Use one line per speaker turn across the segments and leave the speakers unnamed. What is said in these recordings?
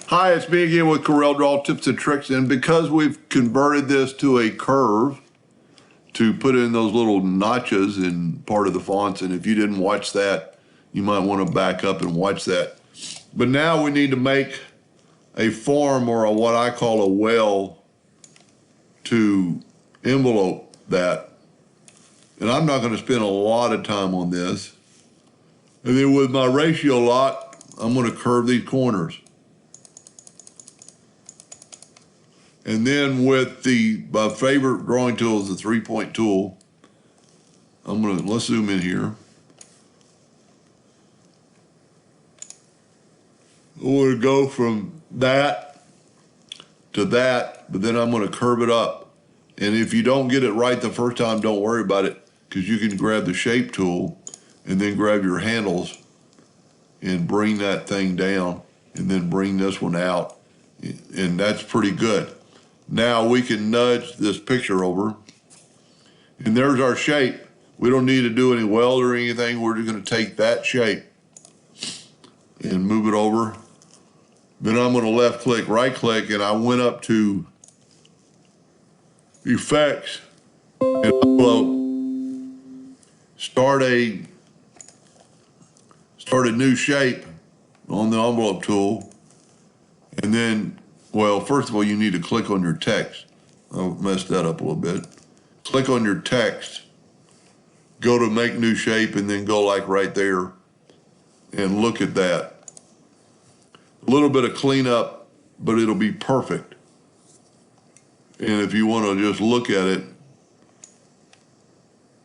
Hi, it's me again with Corel Draw Tips and Tricks, and because we've converted this to a curve to put in those little notches in part of the fonts, and if you didn't watch that, you might want to back up and watch that. But now we need to make a form or what I call a well to envelope that. And I'm not going to spend a lot of time on this. And then with my ratio lock, I'm going to curve these corners. And then with my favorite drawing tool is the 3-point tool. Let's zoom in here. I'm going to go from that to that, but then I'm going to curve it up. And if you don't get it right the first time, don't worry about it, because you can grab the shape tool and then grab your handles and bring that thing down and then bring this one out. And that's pretty good. Now we can nudge this picture over, and there's our shape. We don't need to do any weld or anything. We're just going to take that shape and move it over. Then I'm going to left click, right click, and I went up to Effects and upload. Start a new shape on the envelope tool, and then, well, first of all, you need to click on your text. I messed that up a little bit. Click on your text, go to make new shape, and then go like right there and look at that. A little bit of cleanup, but it'll be perfect. And if you want to just look at it,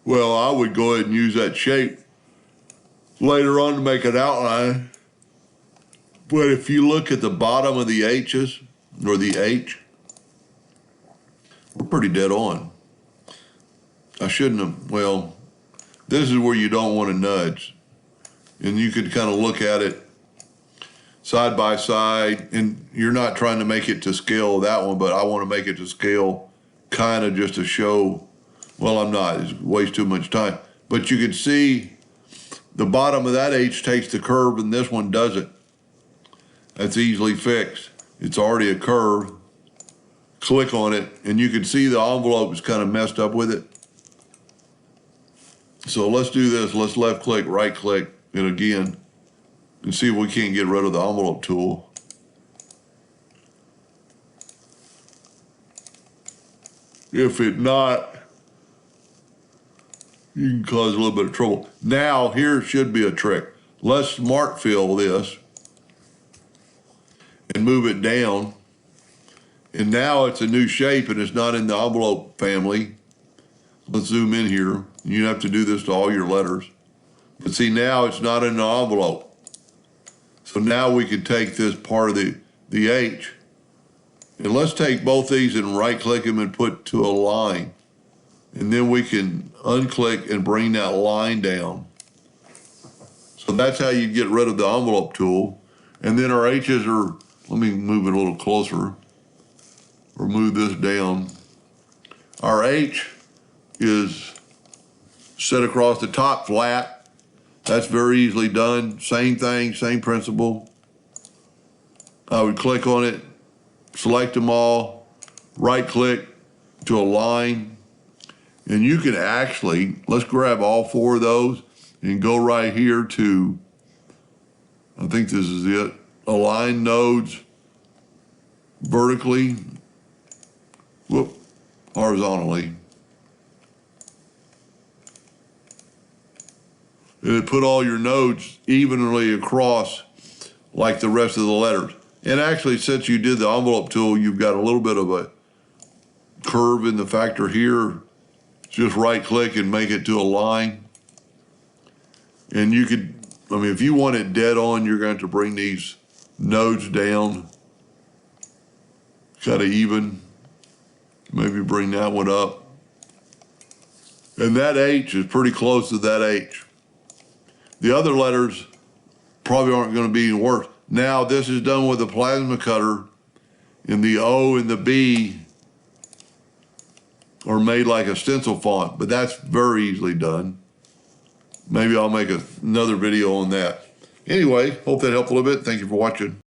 well, I would go ahead and use that shape later on to make an outline. But if you look at the bottom of the H's, or the H, we're pretty dead on. I shouldn't have, well, this is where you don't want to nudge. And you could kind of look at it side by side, and you're not trying to make it to scale that one, but I want to make it to scale kind of just to show, well, I'm not, it wastes too much time. But you can see the bottom of that H takes the curve and this one doesn't. That's easily fixed. It's already a curve. Click on it, and you can see the envelope is kind of messed up with it. So let's do this. Let's left click, right click, and again, and see if we can't get rid of the envelope tool. If it not, you can cause a little bit of trouble. Now, here should be a trick. Let's smart fill this and move it down. And now it's a new shape and it's not in the envelope family. Let's zoom in here. You have to do this to all your letters. But see, now it's not in the envelope. So now we can take this part of the H, and let's take both these and right click them and put to a line. And then we can unclick and bring that line down. So that's how you get rid of the envelope tool. And then our H's are, let me move it a little closer, or move this down. Our H is set across the top flat. That's very easily done. Same thing, same principle. I would click on it, select them all, right click to a line. And you can actually, let's grab all 4 of those and go right here to, I think this is it, align nodes vertically, horizontally. And put all your nodes evenly across like the rest of the letters. And actually, since you did the envelope tool, you've got a little bit of a curve in the factor here. Just right click and make it to a line. And you could, I mean, if you want it dead on, you're going to bring these nodes down kind of even. Maybe bring that one up. And that H is pretty close to that H. The other letters probably aren't going to be any worse. Now, this is done with a plasma cutter, and the O and the B are made like a stencil font, but that's very easily done. Maybe I'll make another video on that. Anyway, hope that helped a little bit. Thank you for watching.